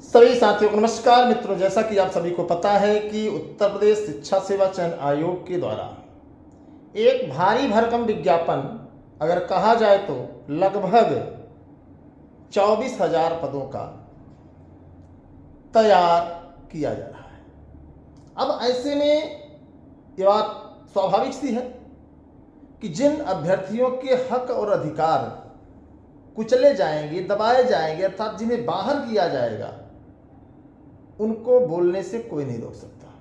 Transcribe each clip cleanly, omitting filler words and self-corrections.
सभी साथियों को नमस्कार। मित्रों, जैसा कि आप सभी को पता है कि उत्तर प्रदेश शिक्षा सेवा चयन आयोग के द्वारा एक भारी भरकम विज्ञापन, अगर कहा जाए तो लगभग 24,000 पदों का तैयार किया जा रहा है। अब ऐसे में ये बात स्वाभाविक सी है कि जिन अभ्यर्थियों के हक और अधिकार कुचले जाएंगे, दबाए जाएंगे, अर्थात जिन्हें बाहर किया जाएगा, उनको बोलने से कोई नहीं रोक सकता।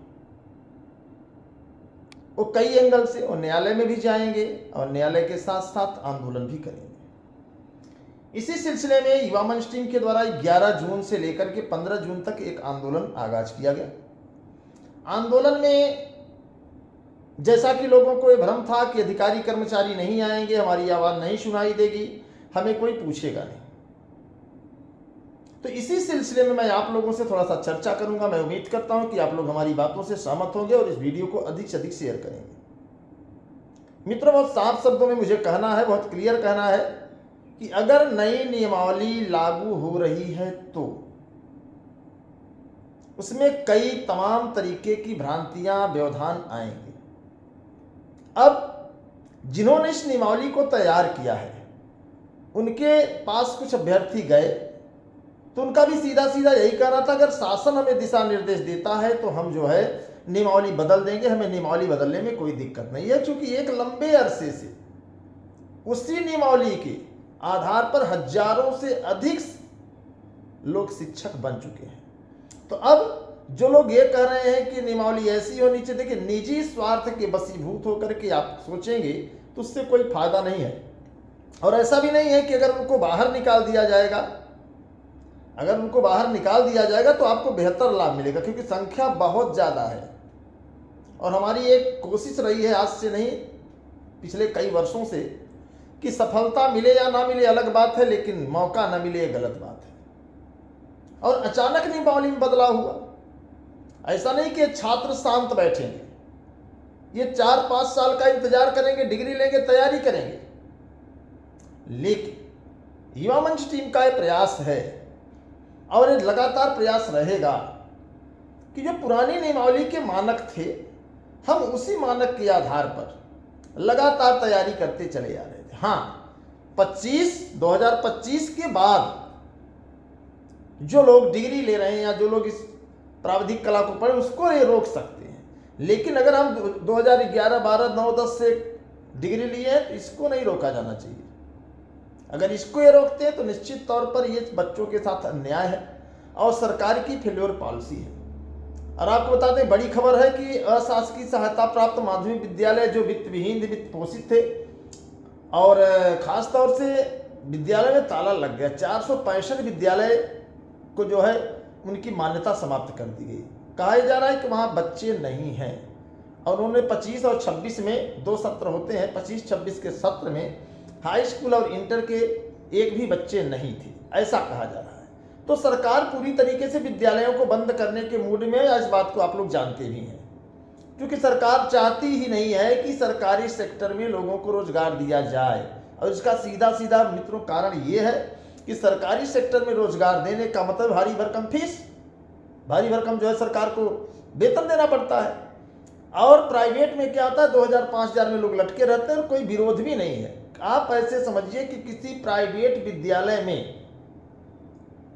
वो कई एंगल से और न्यायालय में भी जाएंगे और न्यायालय के साथ साथ आंदोलन भी करेंगे। इसी सिलसिले में युवा मंच टीम के द्वारा 11 जून से लेकर के 15 जून तक एक आंदोलन आगाज किया गया। आंदोलन में जैसा कि लोगों को ये भ्रम था कि अधिकारी कर्मचारी नहीं आएंगे, हमारी आवाज नहीं सुनाई देगी, हमें कोई पूछेगा नहीं, तो इसी सिलसिले में मैं आप लोगों से थोड़ा सा चर्चा करूंगा। मैं उम्मीद करता हूं कि आप लोग हमारी बातों से सहमत होंगे और इस वीडियो को अधिक से अधिक शेयर करेंगे। मित्रों, बहुत साफ शब्दों में मुझे कहना है, बहुत क्लियर कहना है कि अगर नई नियमावली लागू हो रही है तो उसमें कई तमाम तरीके की भ्रांतियां, व्यवधान आएंगे। अब जिन्होंने इस नियमावली को तैयार किया है उनके पास कुछ अभ्यर्थी गए तो उनका भी सीधा सीधा यही कहना था, अगर शासन हमें दिशा निर्देश देता है तो हम जो है नियमावली बदल देंगे, हमें नियमावली बदलने में कोई दिक्कत नहीं है, क्योंकि एक लंबे अरसे से उसी नियमावली के आधार पर हजारों से अधिक लोग शिक्षक बन चुके हैं। तो अब जो लोग ये कह रहे हैं कि नियमावली ऐसी होनी चाहिए, देखिए, निजी स्वार्थ के वशीभूत होकर के आप सोचेंगे तो उससे कोई फायदा नहीं है। और ऐसा भी नहीं है कि अगर उनको बाहर निकाल दिया जाएगा, अगर उनको बाहर निकाल दिया जाएगा तो आपको बेहतर लाभ मिलेगा, क्योंकि संख्या बहुत ज़्यादा है। और हमारी एक कोशिश रही है, आज से नहीं पिछले कई वर्षों से, कि सफलता मिले या ना मिले अलग बात है, लेकिन मौका ना मिले ये गलत बात है। और अचानक नियमावली में बदलाव हुआ। ऐसा नहीं कि छात्र शांत बैठेंगे, ये 4-5 साल का इंतजार करेंगे, डिग्री लेंगे, तैयारी करेंगे। लेकिन युवा मंच टीम का यह प्रयास है और ये लगातार प्रयास रहेगा कि जो पुरानी नियमावली के मानक थे, हम उसी मानक के आधार पर लगातार तैयारी करते चले जा रहे थे। हाँ, 2025 के बाद जो लोग डिग्री ले रहे हैं या जो लोग इस प्राविधिक कला को पढ़े उसको ये रोक सकते हैं, लेकिन अगर हम 2011, 12, 9, 10 से डिग्री लिए हैं तो इसको नहीं रोका जाना चाहिए। अगर इसको ये रोकते हैं तो निश्चित तौर पर ये बच्चों के साथ अन्याय है और सरकार की फेल्योर पॉलिसी है। और आपको बता दें, बड़ी खबर है कि अशासकीय सहायता प्राप्त माध्यमिक विद्यालय जो वित्त विहीन, वित्त पोषित थे, और खास तौर से विद्यालय में ताला लग गया। 465 विद्यालय को जो है उनकी मान्यता समाप्त कर दी गई। कहा जा रहा है कि वहाँ बच्चे नहीं हैं, और उन्होंने 25 और 26 में 2 सत्र होते हैं, 25-26 के सत्र में हाई स्कूल और इंटर के एक भी बच्चे नहीं थे, ऐसा कहा जा रहा है। तो सरकार पूरी तरीके से विद्यालयों को बंद करने के मूड में है। इस बात को आप लोग जानते भी हैं, क्योंकि सरकार चाहती ही नहीं है कि सरकारी सेक्टर में लोगों को रोजगार दिया जाए। और इसका सीधा सीधा मित्रों कारण ये है कि सरकारी सेक्टर में रोजगार देने का मतलब भारी भरकम फीस, भारी भरकम जो है सरकार को वेतन देना पड़ता है। और प्राइवेट में क्या होता है, 2000-5000 में लोग लटके रहते हैं और कोई विरोध भी नहीं है। आप ऐसे समझिए कि किसी प्राइवेट विद्यालय में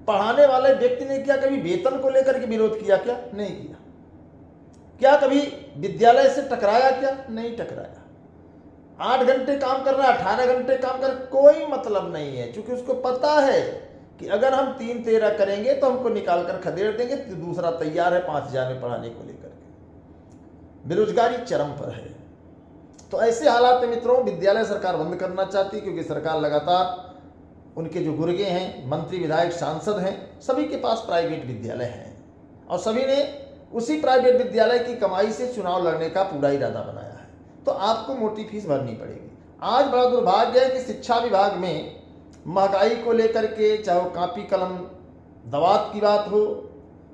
पढ़ाने वाले व्यक्ति ने क्या कभी वेतन को लेकर के विरोध किया? क्या नहीं किया। क्या कभी विद्यालय से टकराया? क्या नहीं टकराया। 8 घंटे काम कर रहा है, 18 घंटे काम कर, कोई मतलब नहीं है, क्योंकि उसको पता है कि अगर हम 3-13 करेंगे तो हमको निकाल कर खदेड़ देंगे, तो दूसरा तैयार है 5000 में पढ़ाने को लेकर के। बेरोजगारी चरम पर है। तो ऐसे हालात में मित्रों विद्यालय सरकार बंद करना चाहती है, क्योंकि सरकार लगातार, उनके जो गुर्गे हैं, मंत्री, विधायक, सांसद हैं, सभी के पास प्राइवेट विद्यालय हैं और सभी ने उसी प्राइवेट विद्यालय की कमाई से चुनाव लड़ने का पूरा इरादा बनाया है। तो आपको मोटी फीस भरनी पड़ेगी। आज बड़ा दुर्भाग्य है कि शिक्षा विभाग में महंगाई को लेकर के, चाहे वो कापी कलम दवात की बात हो,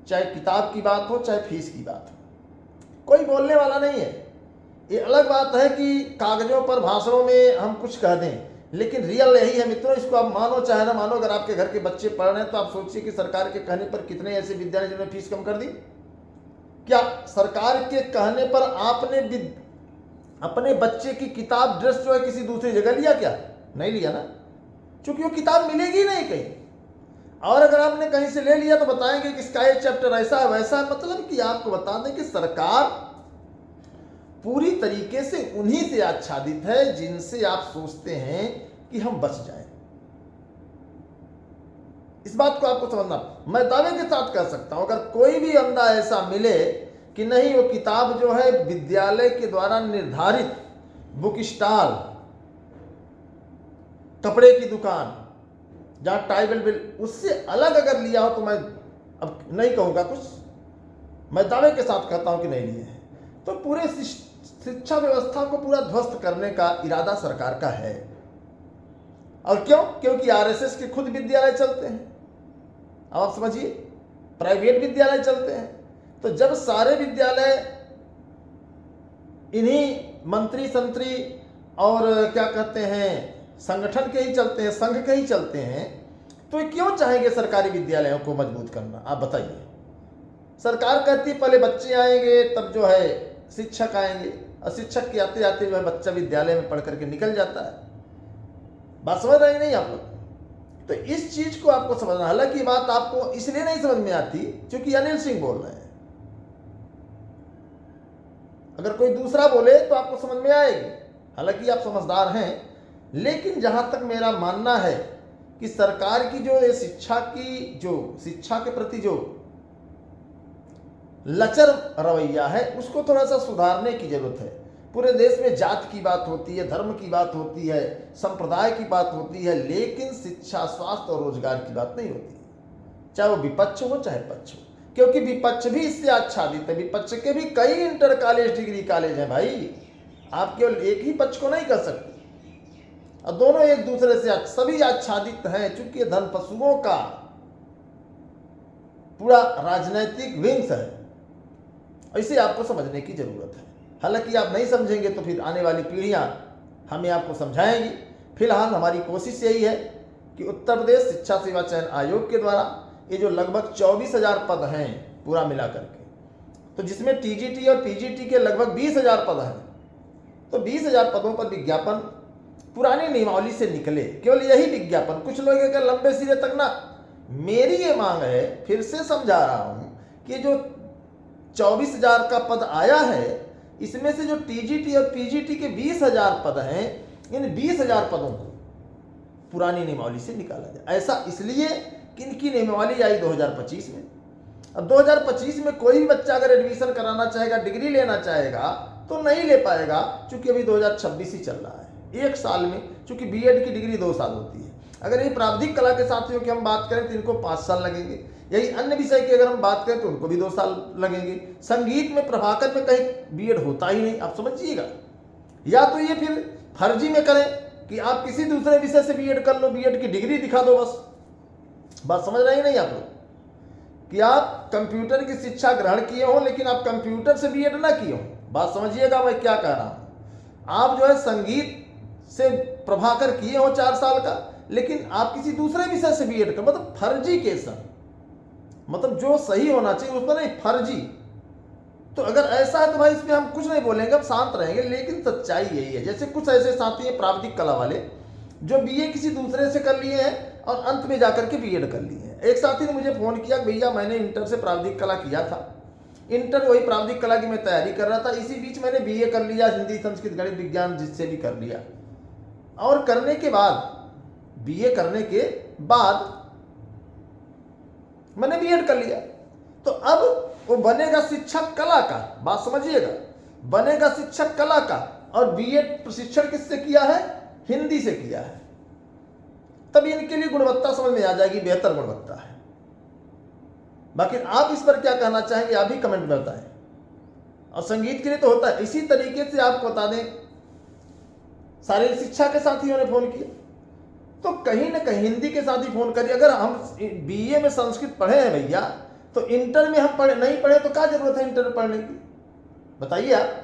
चाहे किताब की बात हो, चाहे फीस की बात हो, कोई बोलने वाला नहीं है। ये अलग बात है कि कागजों पर, भाषणों में हम कुछ कह दें, लेकिन रियल यही है मित्रों, इसको आप मानो चाहे ना मानो। अगर आपके घर के बच्चे पढ़ रहे हैं तो आप सोचिए कि सरकार के कहने पर कितने ऐसे विद्यालय जिन्होंने फीस कम कर दी। क्या सरकार के कहने पर आपने अपने बच्चे की किताब ड्रेस जो है किसी दूसरी जगह लिया क्या? नहीं लिया ना, क्योंकि वो किताब मिलेगी नहीं कहीं। और अगर आपने कहीं से ले लिया तो बताएंगे कि इसका ये चैप्टर ऐसा है वैसा है। मतलब कि आपको बता दें कि सरकार पूरी तरीके से उन्हीं से आच्छादित है जिनसे आप सोचते हैं कि हम बच जाएं। इस बात को आपको समझना। मैं दावे के साथ कह सकता हूं, अगर कोई भी अंधा ऐसा मिले कि नहीं वो किताब जो है विद्यालय के द्वारा निर्धारित बुक स्टॉल, कपड़े की दुकान, जहां टाइबल बिल, उससे अलग अगर लिया हो तो मैं अब नहीं कहूंगा कुछ, मैं दावे के साथ कहता हूं कि नहीं लिए हैं। तो पूरे शिक्षा व्यवस्था को पूरा ध्वस्त करने का इरादा सरकार का है। और क्यों? क्योंकि आरएसएस के खुद विद्यालय चलते हैं। अब आप समझिए, प्राइवेट विद्यालय चलते हैं। तो जब सारे विद्यालय इन्हीं मंत्री संतरी और क्या कहते हैं संगठन के ही चलते हैं, संघ के ही चलते हैं, तो क्यों चाहेंगे सरकारी विद्यालयों को मजबूत करना? आप बताइए। सरकार कहती है पहले बच्चे आएंगे तब जो है शिक्षक आएंगे, और शिक्षक के आते आते जो है बच्चा विद्यालय में पढ़ करके निकल जाता है। बात समझ रहे नहीं आप लोग? तो इस चीज को आपको समझना। हालांकि बात आपको इसलिए नहीं समझ में आती क्योंकि अनिल सिंह बोल रहे हैं। अगर कोई दूसरा बोले तो आपको समझ में आएगी, हालांकि आप समझदार हैं। लेकिन जहां तक मेरा मानना है कि सरकार की जो शिक्षा के प्रति जो लचर रवैया है उसको थोड़ा सा सुधारने की जरूरत है। पूरे देश में जात की बात होती है, धर्म की बात होती है, संप्रदाय की बात होती है, लेकिन शिक्षा, स्वास्थ्य और रोजगार की बात नहीं होती, चाहे वो विपक्ष हो चाहे पक्ष हो। क्योंकि विपक्ष भी इससे आच्छादित है। विपक्ष के भी कई इंटर कॉलेज, डिग्री कॉलेज हैं भाई। आप केवल एक ही पक्ष को नहीं कर सकते, और दोनों एक दूसरे से सभी आच्छादित हैं। चूंकि धन पशुओं का पूरा राजनीतिक विंग्स है, इसे आपको समझने की जरूरत है। हालांकि आप नहीं समझेंगे तो फिर आने वाली पीढ़ियां हमें आपको समझाएंगी। फिलहाल हमारी कोशिश यही है कि उत्तर प्रदेश शिक्षा सेवा चयन आयोग के द्वारा ये जो लगभग 24,000 पद हैं पूरा मिला करके, तो जिसमें टीजीटी और पीजीटी के लगभग 20,000 पद हैं, तो 20,000 पदों पर विज्ञापन पुरानी नियमावली से निकले। केवल यही विज्ञापन, कुछ लोग अगर लंबे सिरे तक ना, मेरी ये मांग है, फिर से समझा रहा हूं कि जो 24,000 का पद आया है, इसमें से जो टीजीटी और पीजीटी के 20,000 पद हैं, इन 20,000 पदों को पुरानी नियमावली से निकाला जाए। ऐसा इसलिए कि इनकी नियमावली आई 2025 में। अब 2025 में कोई भी बच्चा अगर एडमिशन कराना चाहेगा, डिग्री लेना चाहेगा, तो नहीं ले पाएगा, क्योंकि अभी 2026 ही चल रहा है। एक साल में, चूंकि बीएड की डिग्री 2 साल होती है। अगर ये प्राविधिक कला के साथियों की हम बात करें तो इनको 5 साल लगेंगे। यही अन्य विषय की अगर हम बात करें तो उनको भी 2 साल लगेंगे। संगीत में, प्रभाकर में कहीं बीएड होता ही नहीं, आप समझिएगा। या तो ये फिर फर्जी में करें कि आप किसी दूसरे विषय से बीएड कर लो, बीएड की डिग्री दिखा दो बस। बात समझ रहे नहीं आप लोग? कि आप कंप्यूटर की शिक्षा ग्रहण किए हो लेकिन आप कंप्यूटर से बीएड ना किए हो। बात समझिएगा मैं क्या कह रहा हूं। आप जो है संगीत से प्रभाकर किए हो 4 साल का, लेकिन आप किसी दूसरे विषय से बीएड कर, मतलब फर्जी केस, मतलब जो सही होना चाहिए उसमें नहीं, फर्जी। तो अगर ऐसा है तो भाई इसमें हम कुछ नहीं बोलेंगे, हम शांत रहेंगे। लेकिन सच्चाई यही है। जैसे कुछ ऐसे साथी हैं प्राविधिक कला वाले जो बीए किसी दूसरे से कर लिए हैं और अंत में जाकर के बीएड कर लिए हैं। एक साथी ने मुझे फोन किया, भैया मैंने इंटर से प्राविधिक कला किया था, इंटर वही प्राविधिक कला की मैं तैयारी कर रहा था, इसी बीच मैंने बीए कर लिया, हिंदी, संस्कृत, गणित, विज्ञान जिससे भी कर लिया, और करने के बाद, बीए करने के बाद मैंने बीएड कर लिया। तो अब वो बनेगा शिक्षक कला का। बात समझिएगा, बनेगा शिक्षक कला का, और बीएड प्रशिक्षण किससे किया है? हिंदी से किया है। तब इनके लिए गुणवत्ता समझ में आ जाएगी, बेहतर गुणवत्ता है। बाकी आप इस पर क्या कहना चाहेंगे, आप भी कमेंट में बताएं। और संगीत के लिए तो होता है। इसी तरीके से आपको बता दें, शारीरिक शिक्षा के साथियों ने फोन किया, तो कहीं ना कहीं हिंदी के साथ ही फोन करिए। अगर हम बीए में संस्कृत पढ़े हैं भैया, तो इंटर में हम नहीं पढ़े तो क्या जरूरत है इंटर पढ़ने की? बताइए आप।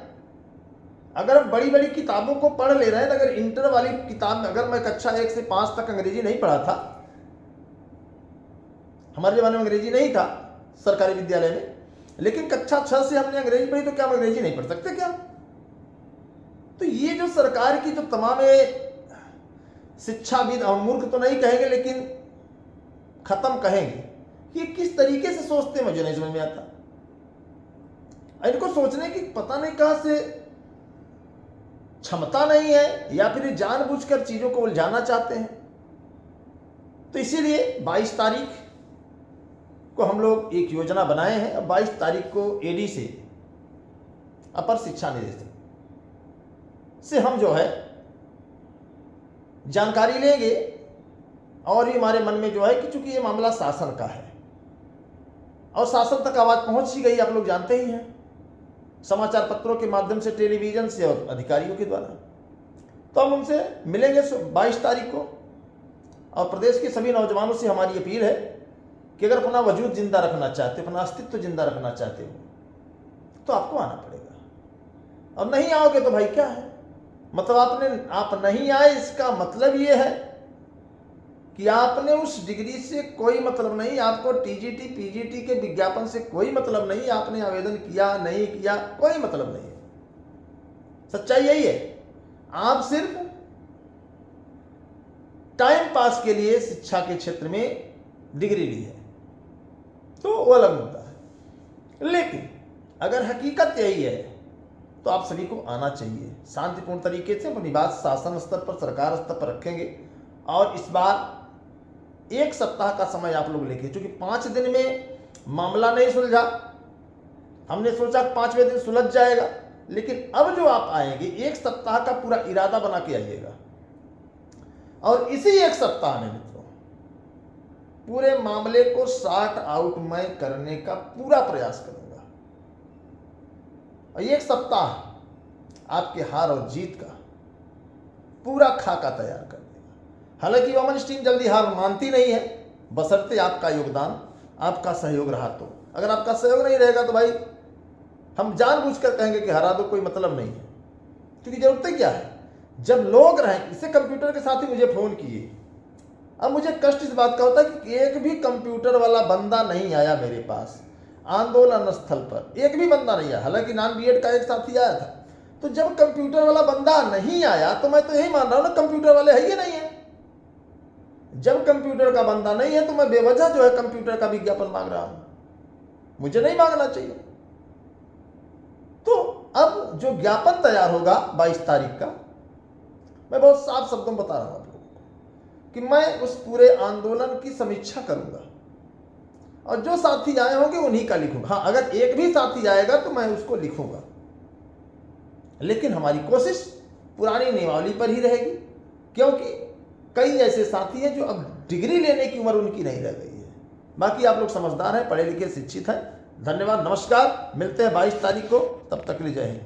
अगर हम बड़ी बड़ी किताबों को पढ़ ले रहे हैं, अगर इंटर वाली किताब में, अगर मैं कक्षा 1 से 5 तक अंग्रेजी नहीं पढ़ा था, हमारे जमाने में अंग्रेजी नहीं था सरकारी विद्यालय में, लेकिन कक्षा 6 से हमने अंग्रेजी पढ़ी, तो क्या हम अंग्रेजी नहीं पढ़ सकते क्या? तो ये जो सरकार की जो तमाम शिक्षाविद, हम मूर्ख तो नहीं कहेंगे लेकिन खत्म कहेंगे, ये किस तरीके से सोचते हैं मुझे नहीं समझ में आता। इनको सोचने की पता नहीं कहां से क्षमता नहीं है, या फिर जानबूझकर चीजों को उलझाना चाहते हैं। तो इसीलिए 22 तारीख को हम लोग एक योजना बनाए हैं। अब 22 तारीख को एडी से, अपर शिक्षा निदेशक से हम जो है जानकारी लेंगे, और ये हमारे मन में जो है कि चूंकि ये मामला शासन का है और शासन तक आवाज पहुंच ही गई, आप लोग जानते ही हैं, समाचार पत्रों के माध्यम से, टेलीविजन से और अधिकारियों के द्वारा। तो हम उनसे मिलेंगे 22 तारीख को, और प्रदेश के सभी नौजवानों से हमारी अपील है कि अगर अपना वजूद जिंदा रखना चाहते हो, अपना अस्तित्व जिंदा रखना चाहते हो, तो आपको आना पड़ेगा। अब नहीं आओगे तो भाई क्या है, मतलब आप नहीं आए, इसका मतलब ये है कि आपने उस डिग्री से कोई मतलब नहीं, आपको टीजीटी पीजीटी के विज्ञापन से कोई मतलब नहीं, आपने आवेदन किया नहीं किया कोई मतलब नहीं है। सच्चाई यही है, आप सिर्फ टाइम पास के लिए शिक्षा के क्षेत्र में डिग्री ली है, तो वो अलग मुद्दा है। लेकिन अगर हकीकत यही है तो आप सभी को आना चाहिए। शांतिपूर्ण तरीके से अपनी बात शासन स्तर पर, सरकार स्तर पर रखेंगे, और इस बार 1 सप्ताह का समय आप लोग लेके, क्योंकि 5 दिन में मामला नहीं सुलझा, हमने सोचा 5वें दिन सुलझ जाएगा, लेकिन अब जो आप आएंगे 1 सप्ताह का पूरा इरादा बना के आइएगा, और इसी 1 सप्ताह में मित्रों पूरे मामले को सॉर्ट आउट मैं करने का पूरा प्रयास करूंगा, और 1 सप्ताह आपके हार और जीत का पूरा खाका तैयार कर देगा। हालांकि वुमेन्स टीम जल्दी हार मानती नहीं है, बशर्ते आपका योगदान, आपका सहयोग रहा तो। अगर आपका सहयोग नहीं रहेगा तो भाई हम जानबूझकर कहेंगे कि हरा दो, कोई मतलब नहीं है, क्योंकि जरूरतें क्या है जब लोग रहें। इसे कंप्यूटर के साथ ही मुझे फोन किए, अब मुझे कष्ट इस बात का होता है कि एक भी कंप्यूटर वाला बंदा नहीं आया मेरे पास आंदोलन स्थल पर, एक भी बंदा नहीं आया। हालांकि नॉन बीएड का एक साथी आया था, तो जब कंप्यूटर वाला बंदा नहीं आया तो मैं तो यही मान रहा हूं ना, कंप्यूटर वाले है ही नहीं है। जब कंप्यूटर का बंदा नहीं है तो मैं बेवजह जो है कंप्यूटर का विज्ञापन मांग रहा हूं, मुझे नहीं मांगना चाहिए। तो अब जो ज्ञापन तैयार होगा 22 तारीख का, मैं बहुत साफ शब्दों में बता रहा हूं आप लोगों को कि मैं उस पूरे आंदोलन की समीक्षा करूंगा, और जो साथी आए होंगे उन्हीं का लिखूंगा। हाँ, अगर एक भी साथी आएगा तो मैं उसको लिखूंगा, लेकिन हमारी कोशिश पुरानी नियमावली पर ही रहेगी, क्योंकि कई ऐसे साथी हैं जो अब डिग्री लेने की उम्र उनकी नहीं रह गई है। बाकी आप लोग समझदार हैं, पढ़े लिखे, शिक्षित हैं। धन्यवाद, नमस्कार, मिलते हैं 22 तारीख को, तब तक के लिए जय हिंद।